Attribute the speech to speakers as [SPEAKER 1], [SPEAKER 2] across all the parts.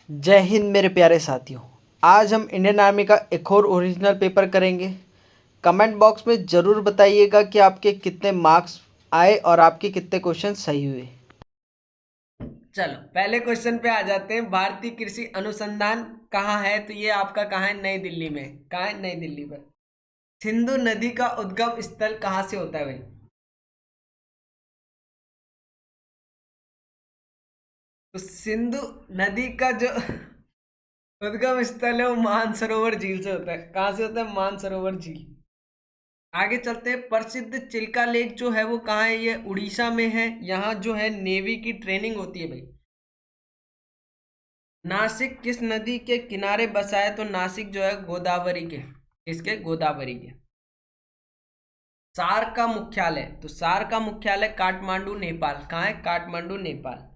[SPEAKER 1] जय हिंद मेरे प्यारे साथियों। आज हम इंडियन आर्मी का एक और ओरिजिनल पेपर करेंगे। कमेंट बॉक्स में ज़रूर बताइएगा कि आपके कितने मार्क्स आए और आपके कितने क्वेश्चन सही हुए। चलो पहले क्वेश्चन पे आ जाते हैं। भारतीय कृषि अनुसंधान कहाँ है? तो ये आपका कहाँ है? नई दिल्ली में। कहाँ है? नई दिल्ली पर। सिंधु नदी का उद्गम स्थल कहाँ से होता है भाई? तो सिंधु नदी का जो उद्गम स्थल है वो मानसरोवर झील से होता है। कहाँ से होता है? मानसरोवर झील। आगे चलते हैं। प्रसिद्ध चिल्का लेक जो है वो कहाँ है? ये उड़ीसा में है। यहाँ जो है नेवी की ट्रेनिंग होती है भाई। नासिक किस नदी के किनारे बसा है? तो नासिक जो है गोदावरी के। किसके? गोदावरी के। सार का मुख्यालय? तो सार का मुख्यालय काठमांडू नेपाल। कहाँ है? काठमांडू नेपाल।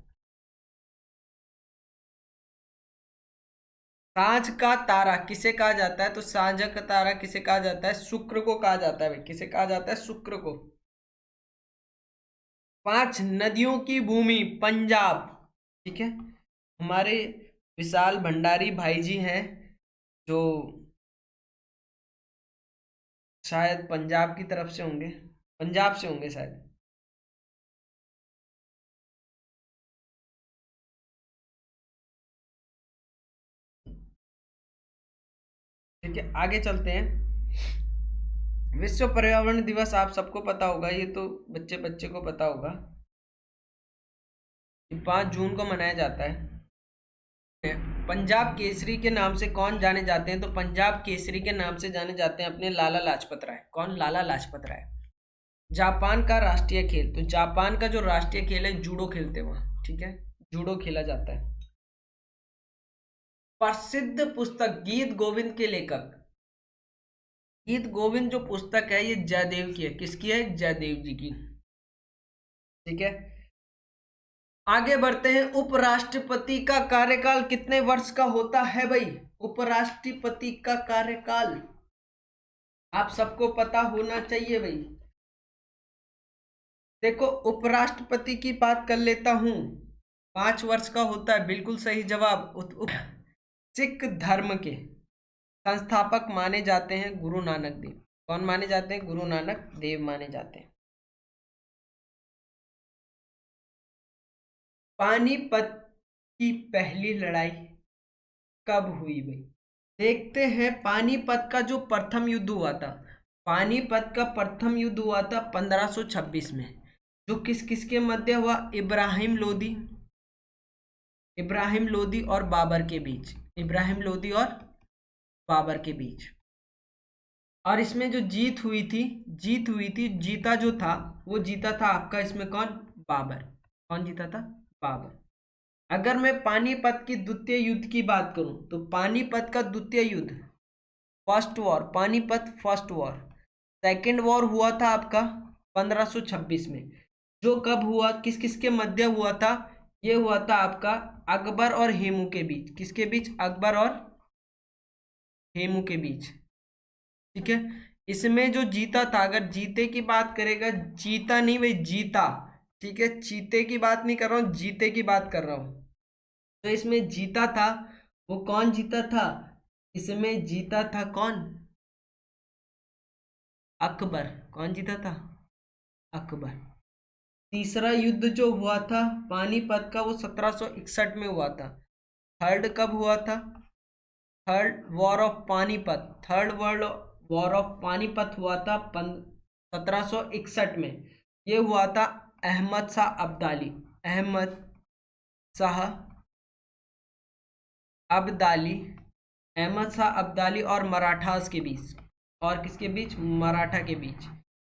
[SPEAKER 1] सांझ का तारा किसे कहा जाता है? तो सांझ का तारा किसे कहा जाता है? शुक्र को कहा जाता है भाई। किसे कहा जाता है? शुक्र को। 5 नदियों की भूमि पंजाब। ठीक है। हमारे विशाल भंडारी भाई जी हैं जो शायद पंजाब की तरफ से होंगे। पंजाब से होंगे शायद। ठीक है, आगे चलते हैं। विश्व पर्यावरण दिवस आप सबको पता होगा। ये तो बच्चे बच्चे को पता होगा कि 5 जून को मनाया जाता है। पंजाब केसरी के नाम से कौन जाने जाते हैं? तो पंजाब केसरी के नाम से जाने जाते हैं अपने लाला लाजपत राय। कौन? लाला लाजपत राय। जापान का राष्ट्रीय खेल? तो जापान का जो राष्ट्रीय खेल है जूडो खेलते हैं वहाँ। ठीक है, जूडो खेला जाता है। प्रसिद्ध पुस्तक गीत गोविंद के लेखक? गीत गोविंद जो पुस्तक है ये जयदेव की है। किसकी है? जयदेव जी की। ठीक है, आगे बढ़ते हैं। उपराष्ट्रपति का कार्यकाल कितने वर्ष का होता है भाई? उपराष्ट्रपति का कार्यकाल आप सबको पता होना चाहिए भाई। देखो, उपराष्ट्रपति की बात कर लेता हूं। 5 वर्ष का होता है। बिल्कुल सही जवाब। सिख धर्म के संस्थापक माने जाते हैं गुरु नानक देव। कौन माने जाते हैं? गुरु नानक देव माने जाते हैं। पानीपत की पहली लड़ाई कब हुई भाई? देखते हैं। पानीपत का जो प्रथम युद्ध हुआ था, पानीपत का प्रथम युद्ध हुआ था 1526 में। जो किस किस के मध्य हुआ? इब्राहिम लोदी और बाबर के बीच। इब्राहिम लोदी और बाबर के बीच। और इसमें जो जीत हुई थी, जीता जो था वो जीता था आपका इसमें कौन? बाबर। कौन जीता था? बाबर। अगर मैं पानीपत की द्वितीय युद्ध की बात करूं तो पानीपत का द्वितीय युद्ध, first war, Panipat first war, second war हुआ था आपका 1526 में। जो कब हुआ? किस किस के मध्य हुआ था? ये हुआ था आपका अकबर और हेमू के बीच। किसके बीच? अकबर और हेमू के बीच। ठीक है, इसमें जो जीता था, अगर जीते की बात करेगा, जीता नहीं भाई, जीता। ठीक है, चीते की बात नहीं कर रहा हूँ, जीते की बात कर रहा हूँ। तो इसमें जीता था वो कौन जीता था? इसमें जीता था कौन? अकबर। कौन जीता था? अकबर। तीसरा युद्ध जो हुआ था पानीपत का वो 1761 में हुआ था। थर्ड कब हुआ था? Third war of Panipat, third world war of Panipat हुआ था 1761 में। ये हुआ था अहमद शाह अब्दाली, अहमद शाह अब्दाली, अहमद शाह अब्दाली और मराठास के बीच। और किसके बीच? मराठा के बीच।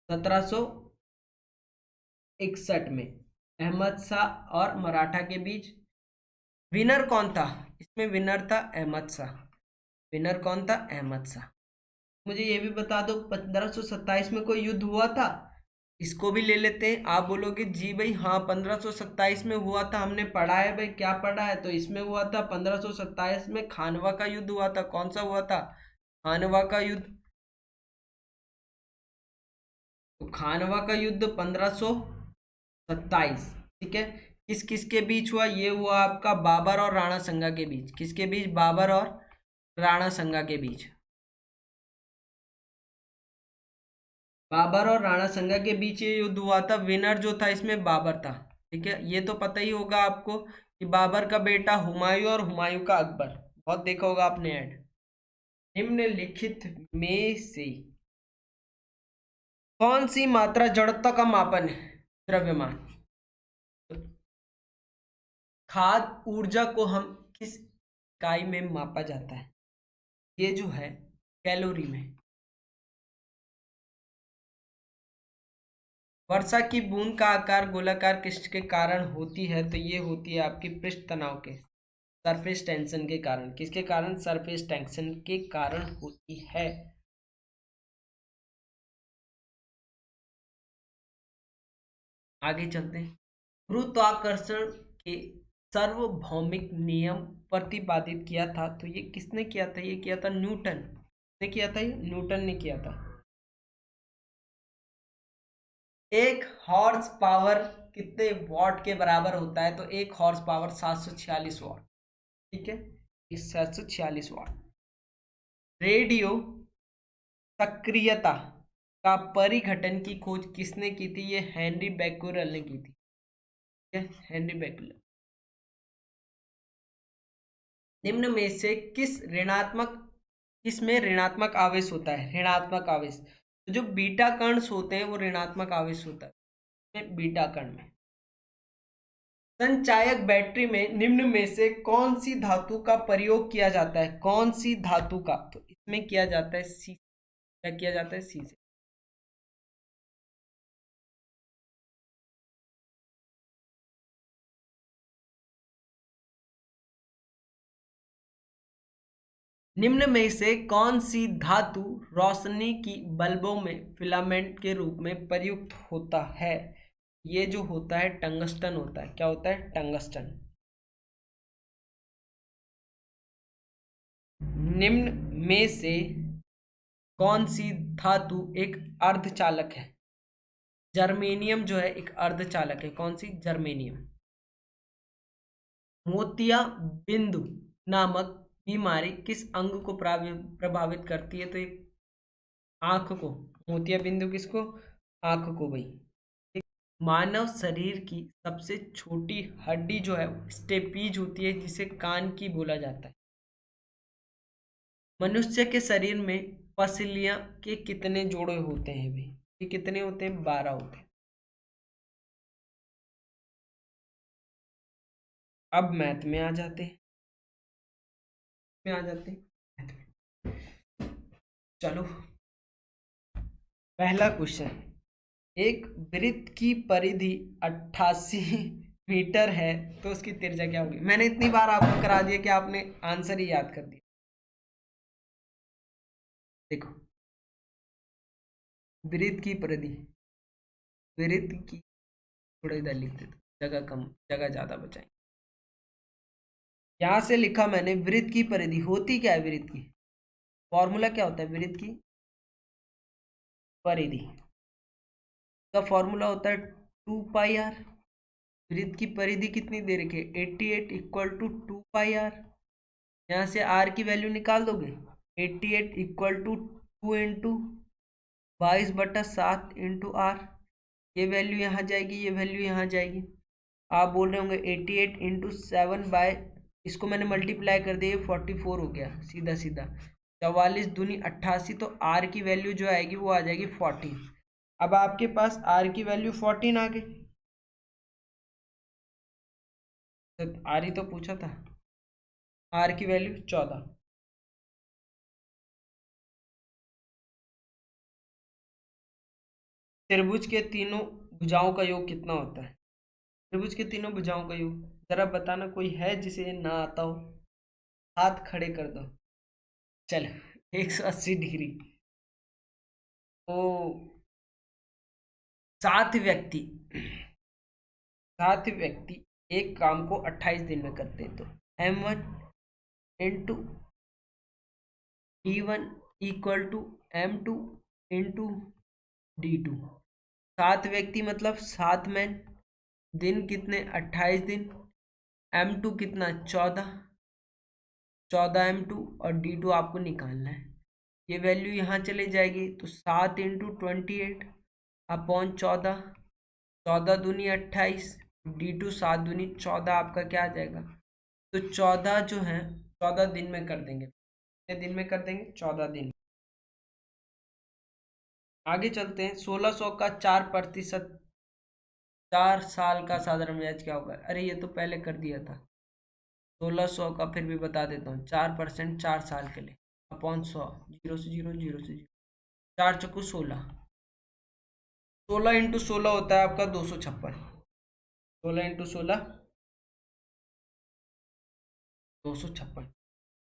[SPEAKER 1] 1761 में अहमद शाह और मराठा के बीच। विनर कौन था इसमें? विनर था अहमद शाह। विनर कौन था? अहमद शाह। मुझे ये भी बता दो 1527 में कोई युद्ध हुआ था? इसको भी ले लेते हैं। आप बोलोगे जी भाई हाँ 1527 में हुआ था, हमने पढ़ा है भाई। क्या पढ़ा है? तो इसमें हुआ था 1527 में खानवा का युद्ध हुआ था। कौन सा हुआ था? खानवा का युद्ध। तो खानवा का युद्ध 1527। ठीक है, किस किसके बीच हुआ? ये हुआ आपका बाबर और राणा संगा के बीच। किसके बीच? बाबर और राणा संगा के बीच। बाबर और राणा संगा के बीच ये युद्ध हुआ था। विनर जो था इसमें बाबर था। ठीक है, ये तो पता ही होगा आपको कि बाबर का बेटा हुमायूं और हुमायूं का अकबर, बहुत देखा होगा आपने ऐड। निम्नलिखित में से कौन सी मात्रा जड़ता का मापन है? द्रव्यमान। खाद ऊर्जा को हम किस इकाई में मापा जाता है? ये जो है कैलोरी में। वर्षा की बूंद का आकार गोलाकार किसके कारण होती है? तो ये होती है आपकी पृष्ठ तनाव के, सरफेस टेंशन के कारण। किसके कारण? सरफेस टेंशन के कारण होती है। आगे चलते हैं। गुरुत्वाकर्षण के सार्वभौमिक नियम प्रतिपादित किया था, तो ये किसने किया था? ये किया था न्यूटन ने किया था। ये न्यूटन ने किया था। एक हॉर्स पावर कितने वॉट के बराबर होता है? तो एक हॉर्स पावर 746 वॉट। ठीक है, 746 वॉट। रेडियो सक्रियता का परिघटन की खोज किसने की थी? ये हेनरी बैक्यूरेल ने की थी। ठीक है, हेनरी बैक्यूरेल। निम्न में से किस में ऋणात्मक आवेश होता है? ऋणात्मक आवेश। तो जो बीटा कण होते हैं वो ऋणात्मक आवेश होता है बीटा कण में। संचायक बैटरी में निम्न में से कौन सी धातु का प्रयोग किया जाता है? कौन सी धातु का? तो इसमें किया जाता है सी। क्या किया जाता है? सी से। निम्न में से कौन सी धातु रोशनी की बल्बों में फिलामेंट के रूप में प्रयुक्त होता है? ये जो होता है टंगस्टन होता है। क्या होता है? टंगस्टन। निम्न में से कौन सी धातु एक अर्धचालक है? जर्मेनियम जो है एक अर्धचालक है। कौन सी? जर्मेनियम। मोतिया बिंदु नामक बीमारी किस अंग को प्रभावित करती है? तो एक आंख को। मोतिया बिंदु किसको? आंख को भाई। मानव शरीर की सबसे छोटी हड्डी जो है स्टेपीज होती है, जिसे कान की बोला जाता है। मनुष्य के शरीर में पसलियां के कितने जोड़े होते हैं भी? ये कितने होते हैं? 12 होते हैं। अब मैथ में आ जाते हैं। में आ जाते हैं चलो, पहला क्वेश्चन। एक वृत्त की परिधि 88 मीटर है, तो उसकी त्रिज्या क्या होगी? मैंने इतनी बार आपको करा दिया कि आपने आंसर ही याद कर दिया। देखो, वृत्त की परिधि, वृत्त की, थोड़ा इधर लिख देता, जगह कम, जगह ज्यादा बचाएं। यहां से लिखा मैंने वृत्त की परिधि। होती क्या है वृत्त की? फॉर्मूला क्या होता है वृत्त की परिधि का? फॉर्मूला होता है 2 पाई आर। वृत्त की परिधि कितनी दे रखी है? 88 इक्वल टू 2 पाई आर। यहाँ से आर की वैल्यू निकाल दोगे। 88 इक्वल टू 2 × 22/7 इंटू आर। ये वैल्यू यहाँ जाएगी, ये वैल्यू यहाँ जाएगी। आप बोल रहे होंगे 88 इंटू 7 इसको मैंने मल्टीप्लाई कर दिया, 44 हो गया सीधा सीधा। 44 दूनी 88, तो आर की वैल्यू जो आएगी वो आ जाएगी 14। अब आपके पास आर की वैल्यू 14 आ गई। तो आर ही तो पूछा था। आर की वैल्यू 14। त्रिभुज के तीनों भुजाओं का योग कितना होता है? त्रिभुज के तीनों भुजाओं का योग जरा बताना। कोई है जिसे ये ना आता हो? हाथ खड़े कर दो। चलो, 180 डिग्री। तो 7 व्यक्ति, 7 व्यक्ति एक काम को 28 दिन में करते हैं, तो M1 × D1 equal to M2 × D2। 7 व्यक्ति मतलब 7 मैन। दिन कितने 28 दिन, m2 कितना 14 m2 और d2 आपको निकालना है। ये वैल्यू यहाँ चले जाएगी तो 7 × 28 अपॉन 14, 14 दूनी 28, d2 7 दूनी 14 आपका क्या आ जाएगा, तो 14 जो है 14 दिन में कर देंगे। कितने दिन में कर देंगे, 14 दिन। आगे चलते हैं। 1600 का 4%, 4 साल का साधारण ब्याज क्या होगा। अरे ये तो पहले कर दिया था। 1600 का फिर भी बता देता हूँ, 4% 4 साल के लिए अपॉन 100, 0 से 0, 0 से 0, 4 चक्कू 16, 16 × 16 होता है आपका 256, 16 × 16 256।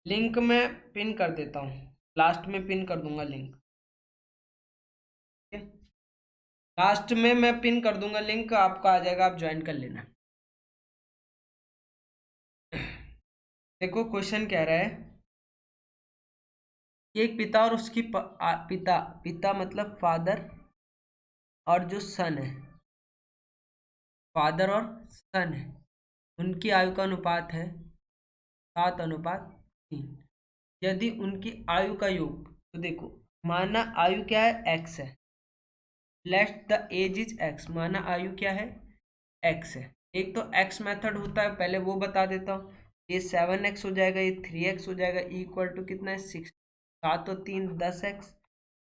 [SPEAKER 1] लिंक में पिन कर देता हूँ, लास्ट में पिन कर दूंगा लिंक, ठीक है। लास्ट में मैं पिन कर दूंगा लिंक, आपका आ जाएगा, आप ज्वाइन कर लेना। देखो क्वेश्चन कह रहा है कि एक पिता और उसकी पिता मतलब फादर और जो सन है, फादर और सन है, उनकी आयु का अनुपात है 7:3। यदि उनकी आयु का योग, तो देखो माना आयु क्या है, x है, let the age is x, माना आयु क्या है, x है। एक तो x मेथड होता है, पहले वो बता देता हूँ। ये 7x हो जाएगा, ये 3x हो जाएगा, इक्वल टू कितना है 6, 7 और 3 10x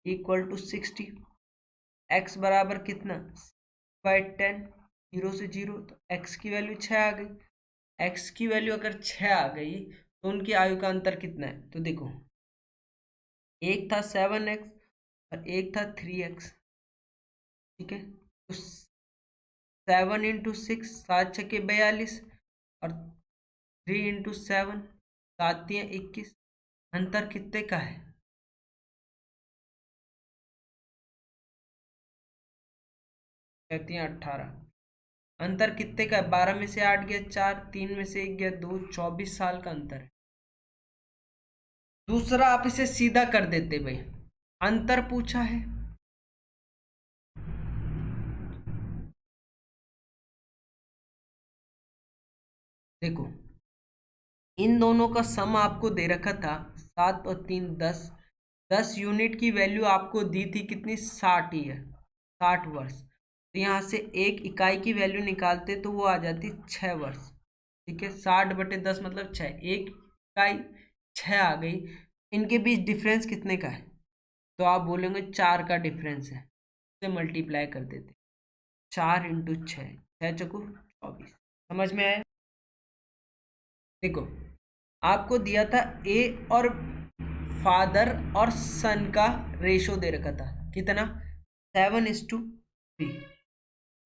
[SPEAKER 1] इक्वल टू 60। x बराबर कितना 10, 0 से 0, तो x की वैल्यू 6 आ गई। x की वैल्यू अगर 6 आ गई तो उनकी आयु का अंतर कितना है, तो देखो एक था 7x और एक था 3x, ठीक है। तो 7 × 6 7 6 42 और 3 × 7 7 3 21, अंतर कितने का है, 18। अंतर कितने का है, 12 में से 8 गया 4, 3 में से 1 गया 2, 24 साल का अंतर है। दूसरा आप इसे सीधा कर देते भाई, अंतर पूछा है, देखो इन दोनों का सम आपको दे रखा था 7 और 3 10, 10 यूनिट की वैल्यू आपको दी थी कितनी 60 ईयर, 60 वर्ष। तो यहाँ से एक इकाई की वैल्यू निकालते तो वो आ जाती 6 वर्ष, ठीक है। 60/10 मतलब 6, एक इकाई 6 आ गई। इनके बीच डिफरेंस कितने का है, तो आप बोलेंगे 4 का डिफरेंस है, से मल्टीप्लाई कर देते, 4 × 6, 6 चौको 24। समझ में आया। देखो आपको दिया था ए और फादर और सन का रेशो दे रखा था कितना 7:3।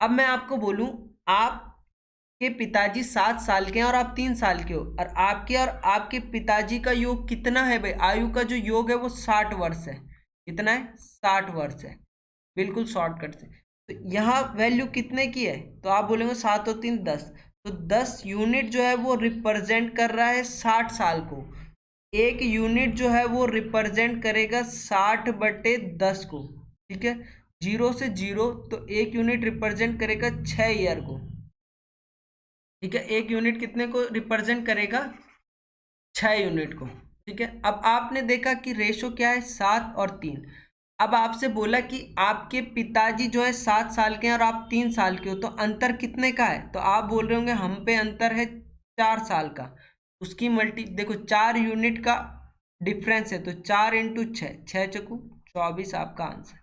[SPEAKER 1] अब मैं आपको बोलूं आपके पिताजी 7 साल के हैं और आप 3 साल के हो, और आपके पिताजी का योग कितना है भाई, आयु का जो योग है वो 60 वर्ष है। कितना है 60 वर्ष है, बिल्कुल शॉर्टकट से। तो यहाँ वैल्यू कितने की है, तो आप बोलेंगे 7 और 3 10, तो 10 यूनिट जो है वो रिप्रेजेंट कर रहा है 60 साल को, एक यूनिट जो है वो रिप्रेजेंट करेगा 60/10 को, ठीक है। 0 से 0, तो एक यूनिट रिप्रेजेंट करेगा 6 ईयर को, ठीक है। एक यूनिट कितने को रिप्रेजेंट करेगा 6 यूनिट को, ठीक है। अब आपने देखा कि रेशो क्या है 7 और 3। अब आपसे बोला कि आपके पिताजी जो है 7 साल के हैं और आप 3 साल के हो, तो अंतर कितने का है, तो आप बोल रहे होंगे हम पे अंतर है 4 साल का। उसकी देखो 4 यूनिट का डिफरेंस है, तो 4 × 6, 6 चकू 24 आपका आंसर।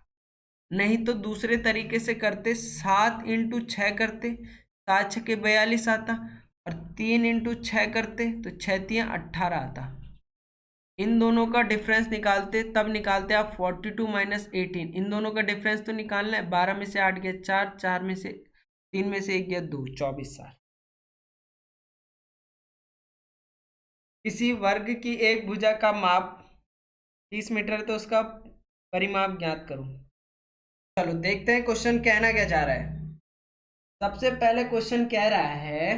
[SPEAKER 1] नहीं तो दूसरे तरीके से करते, 7 × 6 करते, 7 6 42 आता, और 3 × 6 करते तो 6 3 18 आता। इन दोनों का डिफरेंस निकालते, तब निकालते आप 42 - 18, इन दोनों का डिफरेंस तो निकालना है। 12 में से 8 गया 4, 4 में से 3 में से 1 गया 2, 24 साल। किसी वर्ग की एक भुजा का माप 30 मीटर है, तो उसका परिमाप ज्ञात करो। चलो देखते हैं क्वेश्चन कहना क्या चाह रहा है। सबसे पहले क्वेश्चन कह रहा है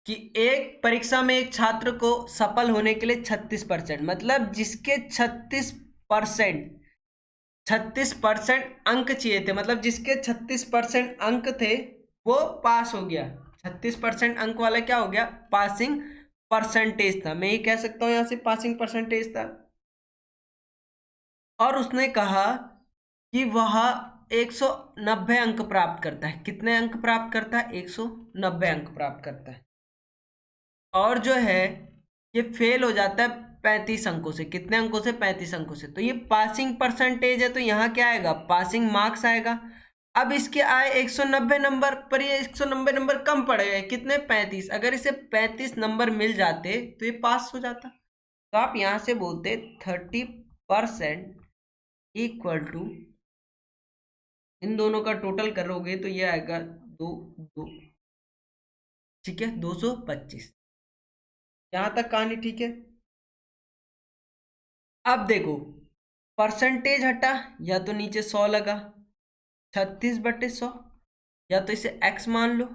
[SPEAKER 1] कि एक परीक्षा में एक छात्र को सफल होने के लिए 36%, मतलब जिसके 36% अंक चाहिए थे, मतलब जिसके 36% अंक थे वो पास हो गया। 36% अंक वाला क्या हो गया, पासिंग परसेंटेज था। मैं ये कह सकता हूँ यहाँ से पासिंग परसेंटेज था। और उसने कहा कि वह 190 अंक प्राप्त करता है। कितने अंक प्राप्त करता है, 190 अंक प्राप्त करता है। और जो है ये फेल हो जाता है 35 अंकों से। कितने अंकों से, 35 अंकों से। तो ये पासिंग परसेंटेज है, तो यहाँ क्या आएगा, पासिंग मार्क्स आएगा। अब इसके आए 190 नंबर, पर ये 190 नंबर कम पड़ गए। कितने, 35। अगर इसे 35 नंबर मिल जाते तो ये पास हो जाता। तो आप यहाँ से बोलते 30% इक्वल टू, इन दोनों का टोटल करोगे तो ये आएगा 2 ठीक है, 225। यहाँ तक कहानी ठीक है। अब देखो परसेंटेज हटा, या तो नीचे 100 लगा, 36/100, या तो इसे x मान लो,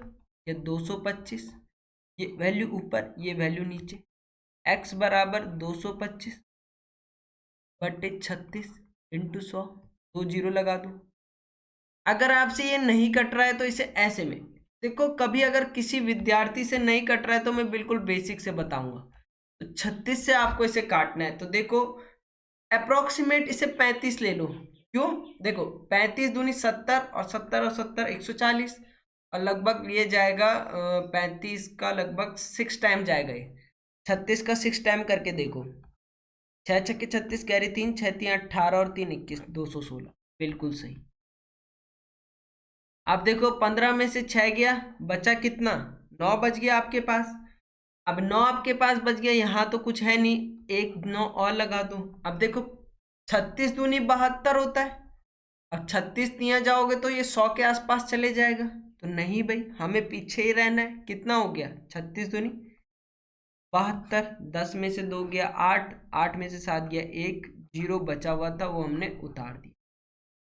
[SPEAKER 1] ये 225, ये वैल्यू ऊपर, ये वैल्यू नीचे। x बराबर 225/36 इंटू 100, 2 जीरो लगा दो। अगर आपसे ये नहीं कट रहा है तो इसे ऐसे में देखो। कभी अगर किसी विद्यार्थी से नहीं कट रहा है तो मैं बिल्कुल बेसिक से बताऊंगा। तो 36 से आपको इसे काटना है, तो देखो अप्रोक्सीमेट इसे 35 ले लो। क्यों, देखो 35 दूनी 70, और 70 और 70 140, और लगभग ये जाएगा 35 का लगभग 6 टाइम जाएगा ये। 36 का 6 टाइम करके देखो, 6 छक्के 36, कैरी 3, 6 3 18 और 3 21, 216। बिल्कुल सही। अब देखो 15 में से 6 गया, बचा कितना, 9 बच गया आपके पास। अब 9 आपके पास बच गया, यहाँ तो कुछ है नहीं, एक 9 और लगा दो। अब देखो 36 दूनी 72 होता है। अब 36 दिया जाओगे तो ये 100 के आसपास चले जाएगा। तो नहीं भाई, हमें पीछे ही रहना है। कितना हो गया, 36 दूनी 72, 10 में से 2 गया 8, 8 में से 7 गया 1, 0 बचा हुआ था वो हमने उतार दिया।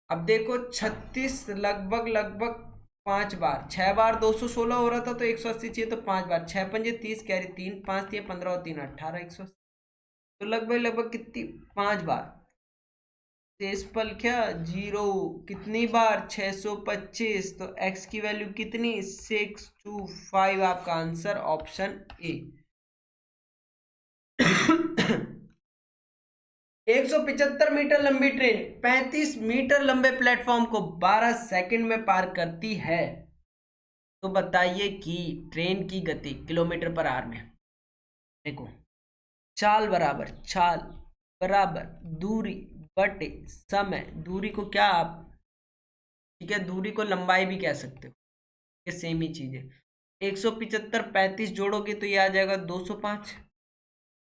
[SPEAKER 1] अब देखो 36 लगभग लगभग 5 बार, 6 बार 216 हो रहा था, तो 180 चाहिए, तो 5 बार, 6 पंजे 30, कैरी 3, 5 दिए 15 और 3 18, 180। तो लगभग लगभग कितनी, 5 बार। शेषफल क्या, 0। कितनी बार, 625। तो x की वैल्यू कितनी, 625। आपका आंसर ऑप्शन ए। 175 मीटर लंबी ट्रेन 35 मीटर लंबे प्लेटफॉर्म को 12 सेकंड में पार करती है। तो बताइए कि ट्रेन की गति किलोमीटर पर आवर में। देखो चाल बराबर दूरी बटे समय। दूरी को क्या आप, ठीक है, दूरी को लंबाई भी कह सकते हो, ये सेम ही चीज है। 175 35 जोड़ोगे तो ये आ जाएगा 205।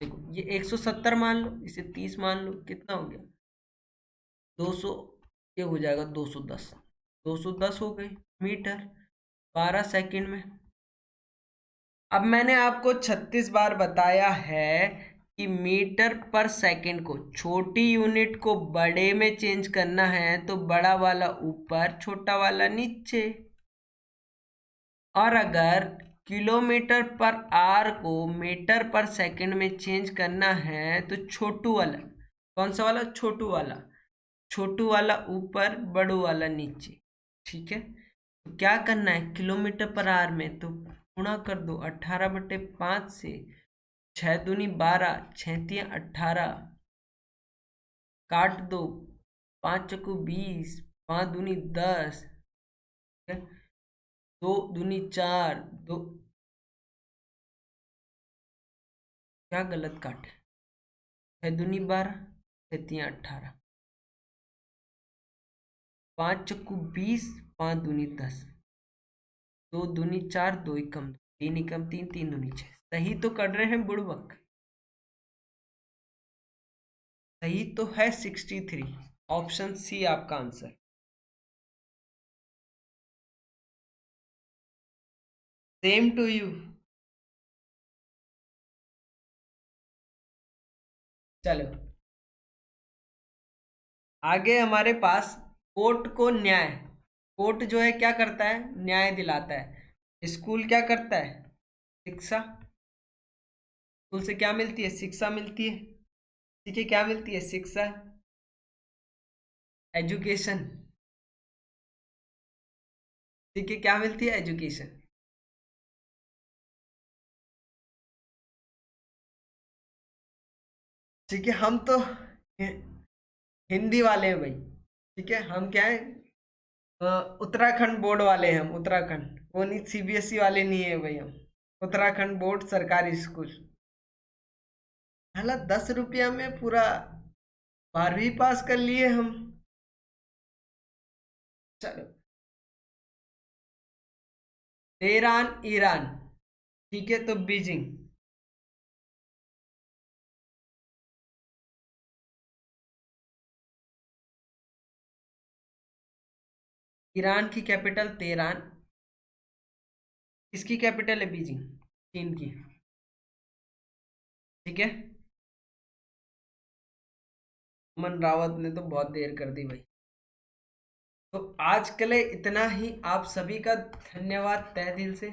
[SPEAKER 1] देखो ये 170 मान लो, इसे 30 मान लो, कितना हो गया 200, ये हो जाएगा 210। 210 हो गई मीटर 12 सेकंड में। अब मैंने आपको 36 बार बताया है कि मीटर पर सेकंड को, छोटी यूनिट को बड़े में चेंज करना है तो बड़ा वाला ऊपर, छोटा वाला नीचे। और अगर किलोमीटर पर आवर को मीटर पर सेकंड में चेंज करना है तो छोटू वाला, कौन सा वाला, छोटू वाला, छोटू वाला ऊपर, बड़ू वाला नीचे। ठीक है, तो क्या करना है, किलोमीटर पर आवर में तो गुणा कर दो 18/5 से। 6 दूनी 12, 6 तिया 18, काट दो, 5 चक्कू 20, 5 दूनी 10, 2 दूनी 4, 2, क्या गलत काटे, 6 दूनी 12, 6 तिया 18, 5 चक्कू 20, 5 दूनी 10, 2 दूनी 4, 2 एकम 3 एकम 3, 3 दूनी 6। सही तो कर रहे हैं बुड़बक, सही तो है 63। ऑप्शन सी आपका आंसर। Same to you. चलो आगे हमारे पास कोर्ट को न्याय। कोर्ट जो है क्या करता है, न्याय दिलाता है। स्कूल क्या करता है, शिक्षा। स्कूल से क्या मिलती है, शिक्षा मिलती है। ठीक है, क्या मिलती है, शिक्षा, एजुकेशन। ठीक है, क्या मिलती है? एजुकेशन। ठीक है, हम तो हिंदी वाले हैं भाई। ठीक है, हम क्या है, उत्तराखंड बोर्ड वाले हैं हम, उत्तराखंड, वो नहीं, सीबीएसई वाले नहीं है भाई हम। उत्तराखंड बोर्ड सरकारी स्कूल। हालांकि 10 रुपया में पूरा 12वीं पास कर लिए हम। चलो। Tehran Iran. ठीक है, तो बीजिंग। ईरान की कैपिटल तेहरान। इसकी कैपिटल है बीजिंग, चीन की। ठीक है। मन रावत ने तो बहुत देर कर दी भाई। तो आज के लिए इतना ही। आप सभी का धन्यवाद तहे दिल से।